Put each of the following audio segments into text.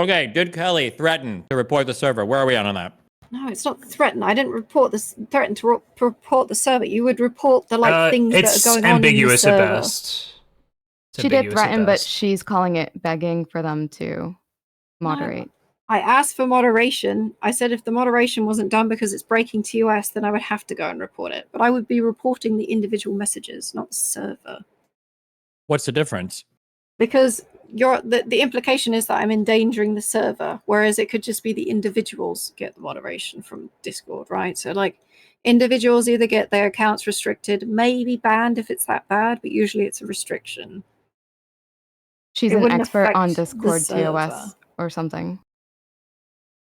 Okay, did Kelly threaten to report the server? Where are we on that? No, it's not threaten. I didn't threaten to report the server. You would report the things that are going on in the server. It's ambiguous at best. She did threaten, but she's calling it begging for them to moderate. No, I asked for moderation. I said if the moderation wasn't done because it's breaking TOS, then I would have to go and report it. But I would be reporting the individual messages, not the server. What's the difference? Because the implication is that I'm endangering the server, whereas it could just be the individuals get the moderation from Discord, right? So individuals either get their accounts restricted, maybe banned if it's that bad, but usually it's a restriction. She's an expert on Discord TOS or something.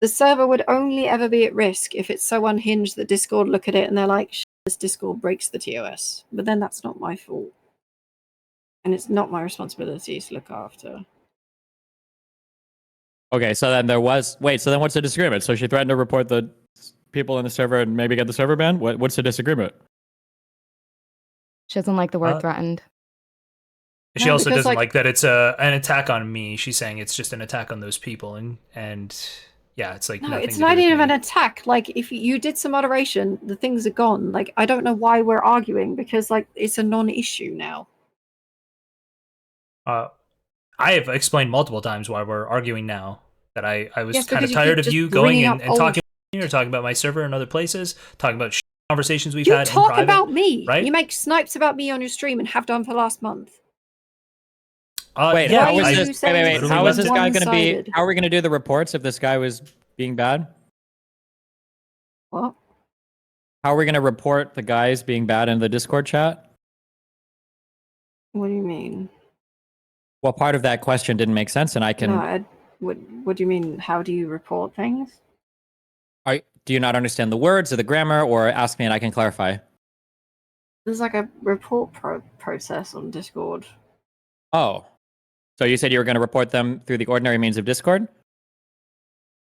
The server would only ever be at risk if it's so unhinged that Discord look at it and they're like, this Discord breaks the TOS. But then that's not my fault. And it's not my responsibility to look after. Okay, so then there was... Wait, so then what's the disagreement? So she threatened to report the people in the server and maybe get the server banned? What's the disagreement? She doesn't like the word threatened. She also doesn't like that it's an attack on me. She's saying it's just an attack on those people, and yeah, it's like no, it's not even an attack. Like if you did some moderation, the things are gone. Like I don't know why we're arguing because it's a non-issue now. I have explained multiple times why we're arguing now. That I was kind of tired of you going and talking or talking about my server and other places, talking about conversations we've had in private. You talk about me, right? You make snipes about me on your stream and have done for the last month. Wait, yeah, how is this guy going to be? How are we going to do the reports if this guy was being bad? What? How are we going to report the guys being bad in the Discord chat? What do you mean? Well, part of that question didn't make sense, and I can... No, what do you mean? How do you report things? Do you not understand the words or the grammar, or ask me and I can clarify? There's a report process on Discord. Oh. So you said you were going to report them through the ordinary means of Discord?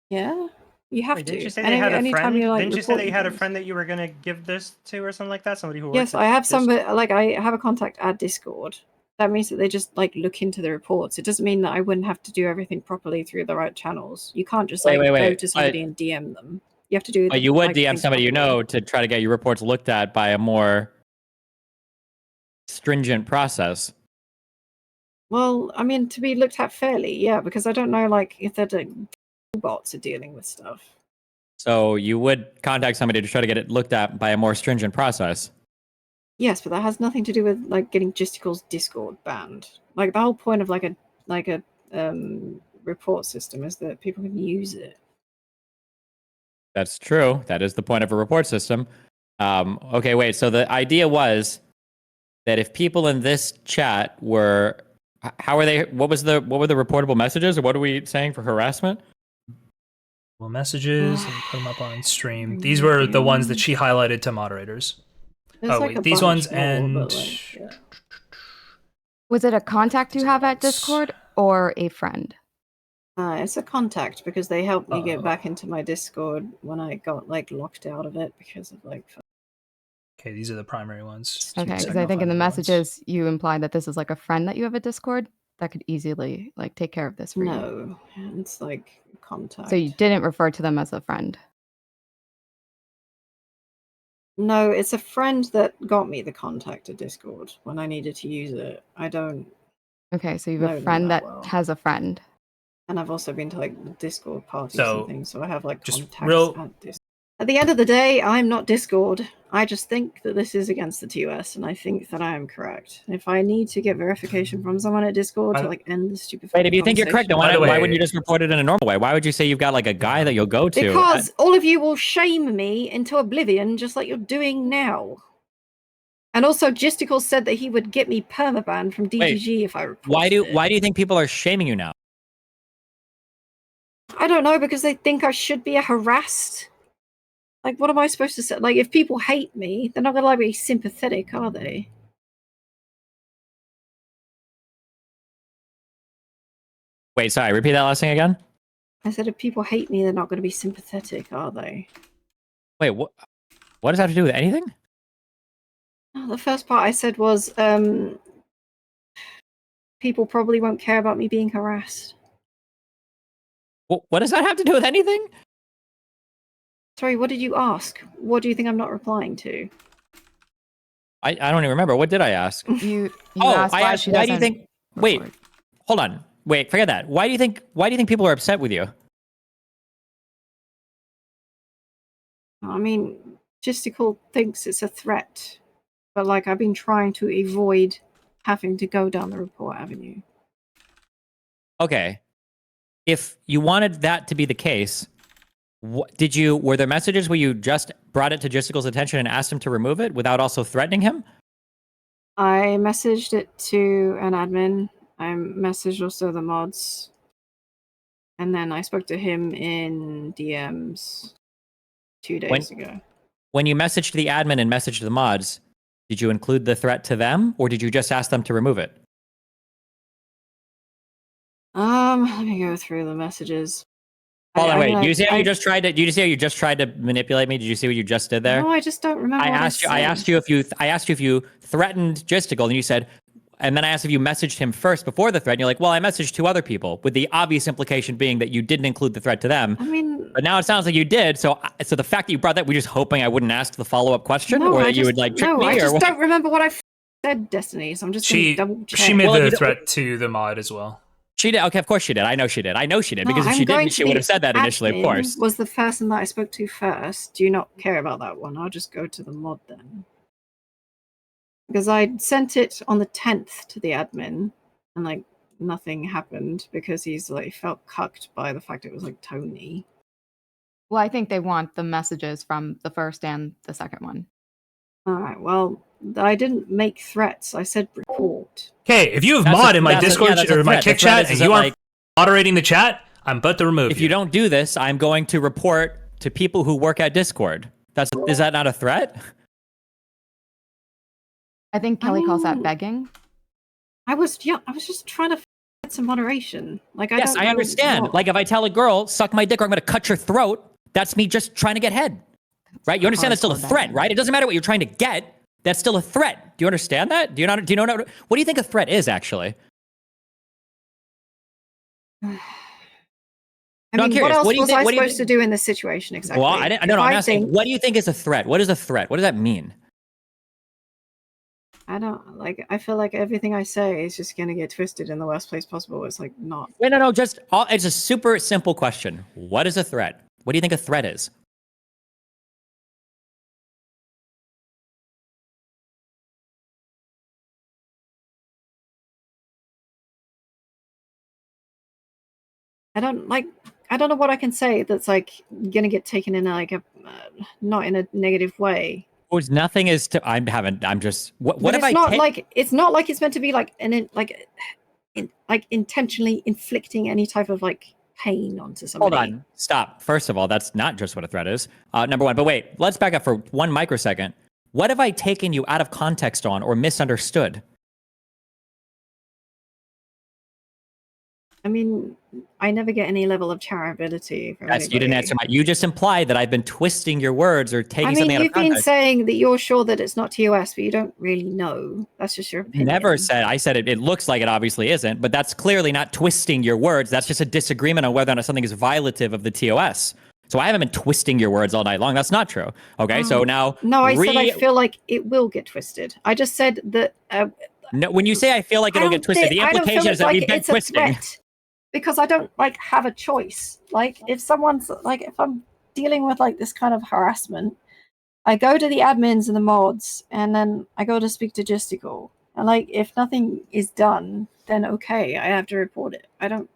Yeah, you have to. Didn't you say they had a friend? Didn't you say that you had a friend that you were going to give this to or something like that? Somebody who works Yes, I have somebody, I have a contact at Discord. That means that they just look into the reports. It doesn't mean that I wouldn't have to do everything properly through the right channels. You can't just go to somebody and DM them. You have to do. You would DM somebody you know to try to get your reports looked at by a more stringent process. Well, I mean, to be looked at fairly, yeah, because I don't know, if the bots are dealing with stuff. So you would contact somebody to try to get it looked at by a more stringent process. Yes, but that has nothing to do with getting Jstlk's Discord banned. The whole point of a report system is that people can use it. That's true. That is the point of a report system. Okay, wait. So the idea was that if people in this chat were, how are they? What were the reportable messages, or what are we saying for harassment? Well, messages and put them up on stream. These were the ones that she highlighted to moderators. There's these ones more, and. Yeah. Was it a contact you have at Discord or a friend? It's a contact because they helped me get back into my Discord when I got locked out of it because of Okay, these are the primary ones. Okay, because I think in the messages you implied that this is a friend that you have at Discord that could easily take care of this for you. No, it's contact. So you didn't refer to them as a friend. No, it's a friend that got me the contact at Discord when I needed to use it. I don't. Okay, so you have a friend that has a friend. And I've also been to Discord parties and things, so I have just contacts at Discord. At the end of the day, I'm not Discord. I just think that this is against the TOS, and I think that I am correct. And if I need to get verification from someone at Discord to end the stupid. Wait, if you think you're correct, then why wouldn't you just report it in a normal way? Why would you say you've got a guy that you'll go to? Because all of you will shame me into oblivion, just like you're doing now. And also, Jstlk said that he would get me permabanned from DGG if I reported it. Why do you think people are shaming you now? I don't know, because they think I should be harassed. What am I supposed to say? If people hate me, they're not going to be sympathetic, are they? Wait, sorry, repeat that last thing again? I said if people hate me, they're not going to be sympathetic, are they? Wait, what does that have to do with anything? Oh, the first part I said was people probably won't care about me being harassed. What does that have to do with anything? Sorry, what did you ask? What do you think I'm not replying to? I don't even remember. What did I ask? You asked I asked, why do you think... Wait, hold on. Wait, forget that. Why do you think people are upset with you? I mean, Jstlk thinks it's a threat, but like I've been trying to avoid having to go down the report avenue. Okay. If you wanted that to be the case, were there messages where you just brought it to Jstlk's attention and asked him to remove it without also threatening him? I messaged it to an admin. I messaged also the mods. And then I spoke to him in DMs 2 days ago. When you messaged the admin and messaged the mods, did you include the threat to them, or did you just ask them to remove it? Let me go through the messages. Hold on, wait. Do you see how you just tried to? Do you see how you just tried to manipulate me? Did you see what you just did there? No, I just don't remember. I asked you if you threatened Jstlk, and you said, and then I asked if you messaged him first before the threat. And you're like, well, I messaged 2 other people, with the obvious implication being that you didn't include the threat to them. I mean, but now it sounds like you did. So the fact that you brought that, we're just hoping I wouldn't ask the follow-up question, or that you would like trick me. I just or don't remember what I said, Destiny. So I'm just going to double check. She made the threat to the mod as well. She did. Okay, of course she did. I know she did. No, because if she didn't, she would have said that initially, of course. Was the person that I spoke to first. Do you not care about that one? I'll just go to the mod then. Because I sent it on the 10th to the admin, and like nothing happened because he's like felt cucked by the fact it was like Tony. Well, I think they want the messages from the first and the second one. Alright, well, I didn't make threats. I said report. Okay, if you have mod in my Discord or my kick chat and you aren't moderating the chat, I'm about to remove you. If you don't do this, I'm going to report to people who work at Discord. Is that not a threat? I think Kelly calls that begging. I was just trying to get some moderation. Like I understand. Like if I tell a girl, suck my dick or I'm going to cut your throat, that's me just trying to get head. Right? You understand that's still a threat, right? It doesn't matter what you're trying to get. That's still a threat. Do you understand that? Do you know what do you think a threat is actually? I mean, what else was I supposed to do in this situation exactly? Well, I'm asking, what do you think is a threat? What is a threat? What does that mean? I don't like. I feel like everything I say is just gonna get twisted in the worst place possible. It's like not. Wait, no. It's a super simple question. What is a threat? What do you think a threat is? I don't know what I can say that's like gonna get taken in like a not in a negative way. There's nothing is to. I'm just. What if I? It's not like it's meant to be like intentionally inflicting any type of like pain onto somebody. Hold on. Stop. First of all, that's not just what a threat is. Number one. But wait, let's back up for 1 microsecond. What have I taken you out of context on or misunderstood? I mean, I never get any level of charitability from anybody. You didn't answer you just implied that I've been twisting your words or taking something out of context. You've been saying that you're sure that it's not TOS, but you don't really know. That's just your opinion. Never said. I said it looks like it obviously isn't, but that's clearly not twisting your words. That's just a disagreement on whether or not something is violative of the TOS. So I haven't been twisting your words all night long. That's not true. Okay, so now... No, I said I feel like it will get twisted. I just said that... no, when you say I feel like it'll get twisted, the implication is that we've been twisting. Because I don't like have a choice. Like if someone's like, if I'm dealing with like this kind of harassment, I go to the admins and the mods, and then I go to speak to Jstlk. And like, if nothing is done, then okay, I have to report it. I don't.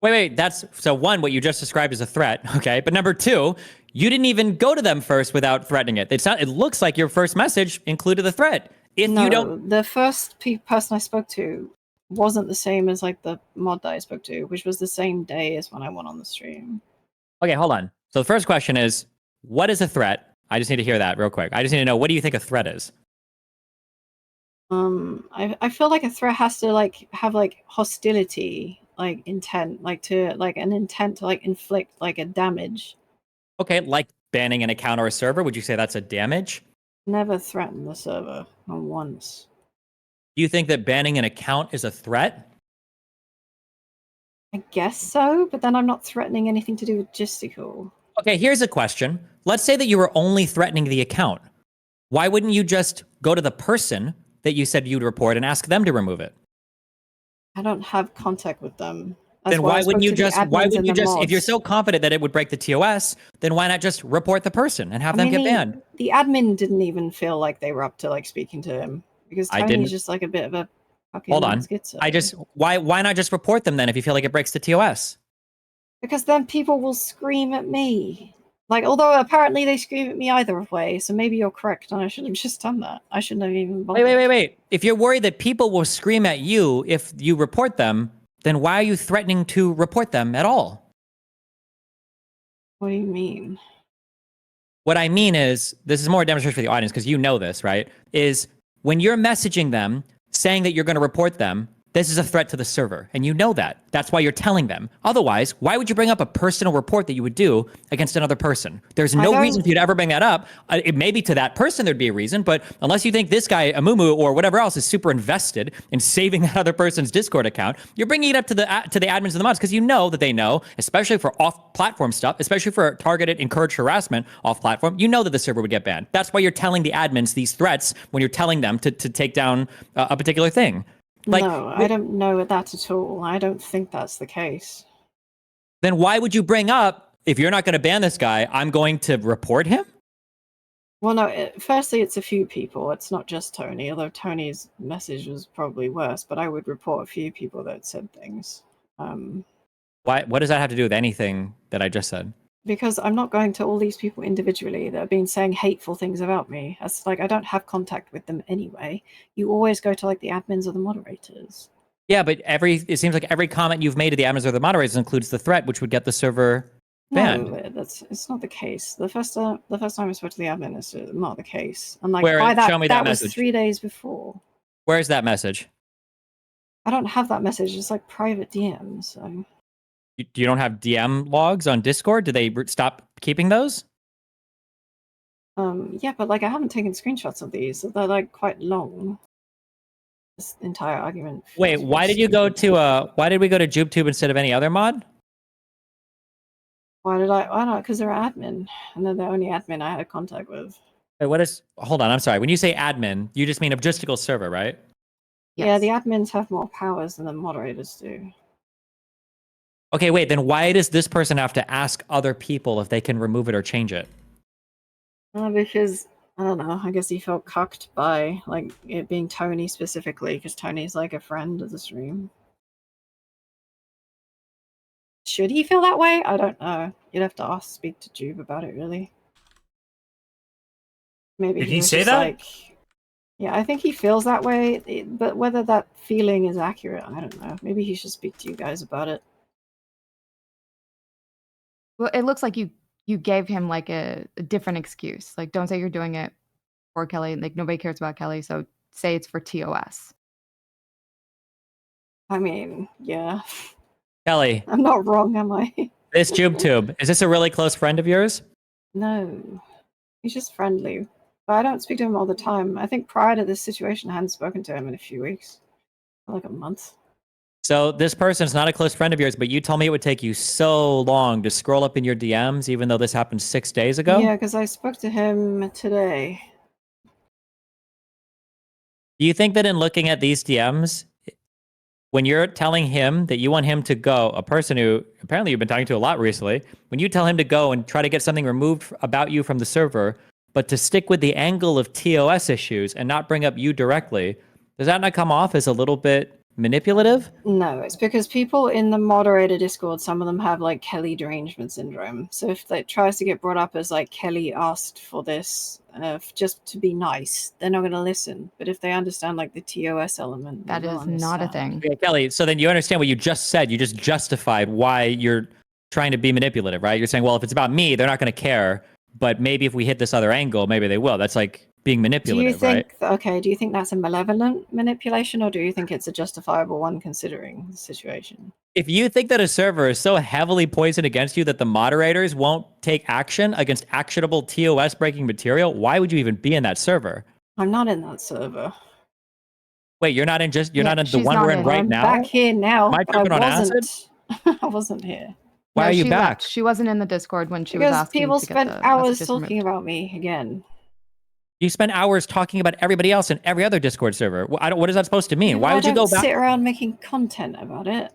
Wait. That's so one. What you just described is a threat, okay? But number 2, you didn't even go to them first without threatening it. It looks like your first message included the threat. The first person I spoke to wasn't the same as like the mod that I spoke to, which was the same day as when I went on the stream. Okay, hold on. So the first question is, what is a threat? I just need to hear that real quick. I just need to know, what do you think a threat is? I feel like a threat has to like have like hostility, like intent, like an intent to like inflict like a damage. Okay, like banning an account or a server, would you say that's a damage? Never threatened the server, not once. Do you think that banning an account is a threat? I guess so, but then I'm not threatening anything to do with Jstlk. Okay, here's a question. Let's say that you were only threatening the account. Why wouldn't you just go to the person that you said you'd report and ask them to remove it? I don't have contact with them. Then why wouldn't you just, if you're so confident that it would break the TOS, then why not just report the person and have them get banned? The admin didn't even feel like they were up to like speaking to him because Tony's just like a bit of a fucking schizo. Why not just report them then if you feel like it breaks the TOS? Because then people will scream at me. Like, although apparently they scream at me either way, so maybe you're correct and I should have just done that. I shouldn't have even bothered. Wait. If you're worried that people will scream at you if you report them, then why are you threatening to report them at all? What do you mean? What I mean is, this is more a demonstration for the audience because you know this, right? Is when you're messaging them saying that you're going to report them, this is a threat to the server, and you know that. That's why you're telling them. Otherwise, why would you bring up a personal report that you would do against another person? There's no reason for you to ever bring that up. It may be to that person there'd be a reason, but unless you think this guy, Amumu, or whatever else is super invested in saving that other person's Discord account, you're bringing it up to the admins and the mods because you know that they know, especially for off-platform stuff, especially for targeted, encouraged harassment off-platform, you know that the server would get banned. That's why you're telling the admins these threats when you're telling them to take down a particular thing. Like, no, I don't know that at all. I don't think that's the case. Then why would you bring up, if you're not going to ban this guy, I'm going to report him? Well, no, firstly, it's a few people. It's not just Tony, although Tony's message was probably worse, but I would report a few people that said things. What does that have to do with anything that I just said? Because I'm not going to all these people individually that have been saying hateful things about me. That's like, I don't have contact with them anyway. You always go to like the admins or the moderators. Yeah, but it seems like every comment you've made to the admins or the moderators includes the threat, which would get the server banned. No, it's not the case. The first time I spoke to the admin, it's not the case. And like, show me that message. Was 3 days before. Where's that message? I don't have that message. It's like private DMs. So. You don't have DM logs on Discord? Did they stop keeping those? Yeah, but like I haven't taken screenshots of these. So they're like quite long. This entire argument. Wait, why did we go to JubeTube instead of any other mod? Why not? Because they're admin, and they're the only admin I had contact with. Wait, hold on, I'm sorry. When you say admin, you just mean a Jstlk server, right? Yes. Yeah, the admins have more powers than the moderators do. Okay, wait, then why does this person have to ask other people if they can remove it or change it? Because, I don't know, I guess he felt cucked by, like, it being Tony specifically, because Tony's, like, a friend of the stream. Should he feel that way? I don't know. You'd have to speak to Jube about it, really. Maybe Did he say that? Like, yeah, I think he feels that way, but whether that feeling is accurate, I don't know. Maybe he should speak to you guys about it. Well, it looks like you gave him like a different excuse. Like, don't say you're doing it for Kelly. Like, nobody cares about Kelly, so say it's for TOS. I mean, yeah. Kelly. I'm not wrong, am I? This JubeTube, is this a really close friend of yours? No. He's just friendly. But I don't speak to him all the time. I think prior to this situation, I hadn't spoken to him in a few weeks. Like a month. So this person's not a close friend of yours, but you told me it would take you so long to scroll up in your DMs, even though this happened 6 days ago? Yeah, because I spoke to him today. Do you think that in looking at these DMs, when you're telling him that you want him to go, a person who apparently you've been talking to a lot recently, when you tell him to go and try to get something removed about you from the server, but to stick with the angle of TOS issues and not bring up you directly, does that not come off as a little bit manipulative? No, it's because people in the moderator Discord, some of them have like Kelly derangement syndrome. So if it tries to get brought up as like Kelly asked for this just to be nice, they're not going to listen. But if they understand like the TOS element, that is not a thing. Okay, Kelly, so then you understand what you just said. You just justified why you're trying to be manipulative, right? You're saying, well, if it's about me, they're not going to care. But maybe if we hit this other angle, maybe they will. That's like being manipulative, do you think, right? Okay, do you think that's a malevolent manipulation, or do you think it's a justifiable one considering the situation? If you think that a server is so heavily poisoned against you that the moderators won't take action against actionable TOS breaking material, why would you even be in that server? I'm not in that server. Wait, you're not in the one we're in right now? I'm back here now. Am I tripping on acid? I wasn't here. Why No, are you she back? left. She wasn't in the Discord when she was Because asking people to get spent the hours messages talking removed. about me again. You spent hours talking about everybody else in every other Discord server. What is that supposed to mean? Yeah, Why would you go back? sit around making content about it.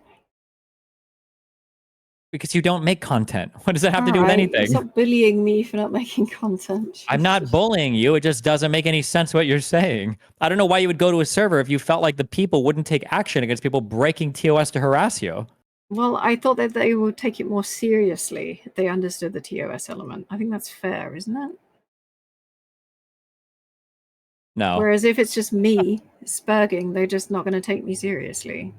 Because you don't make content. What does that have to do with Alright, anything? stop bullying me for not making content. I'm not bullying you. It just doesn't make any sense what you're saying. I don't know why you would go to a server if you felt like the people wouldn't take action against people breaking TOS to harass you. Well, I thought that they would take it more seriously if they understood the TOS element. I think that's fair, isn't it? No. Whereas if it's just me spurging, they're just not going to take me seriously.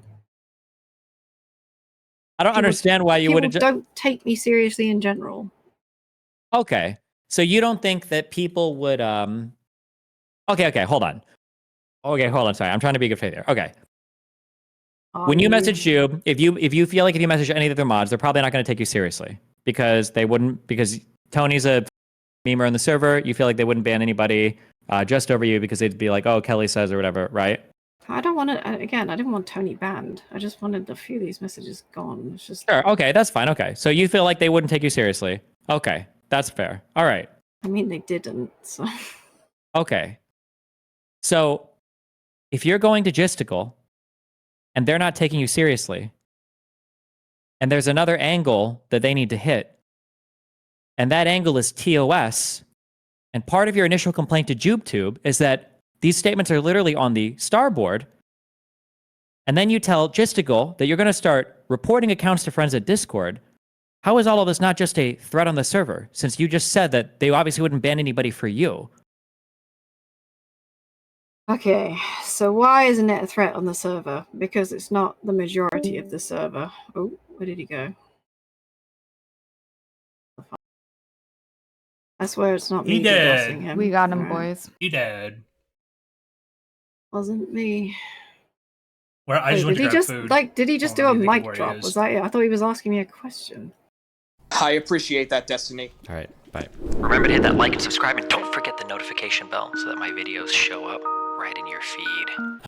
I don't understand why you would. Don't take me seriously in general. Okay, so you don't think that people would? Okay, hold on. Okay, hold on. Sorry, I'm trying to be good faith here. Okay. When you message you, if you feel like if you message any of their mods, they're probably not going to take you seriously because they wouldn't. Because Tony's a memer on the server, you feel like they wouldn't ban anybody just over you because they'd be like, "Oh, Kelly says" or whatever, right? I don't want to. Again, I didn't want Tony banned. I just wanted a few of these messages gone. It's just sure. Okay, that's fine. Okay, so you feel like they wouldn't take you seriously. Okay, that's fair. All right. I mean, they didn't. So. Okay. So if you're going to Jstlk and they're not taking you seriously, and there's another angle that they need to hit, and that angle is TOS, and part of your initial complaint to JubeTube is that these statements are literally on the starboard, and then you tell Jstlk that you're going to start reporting accounts to friends at Discord. How is all of this not just a threat on the server, since you just said that they obviously wouldn't ban anybody for you? Okay, so why isn't it a threat on the server? Because it's not the majority of the server. Oh, where did he go? I swear it's not me DDoSing him. We got him, boys. He did. Wasn't me. Well, I just went to grab food. Did he just do a mic drop? Was that it? I thought he was asking me a question. I appreciate that, Destiny. All right, bye. Remember to hit that like and subscribe, and don't forget the notification bell so that my videos show up right in your feed.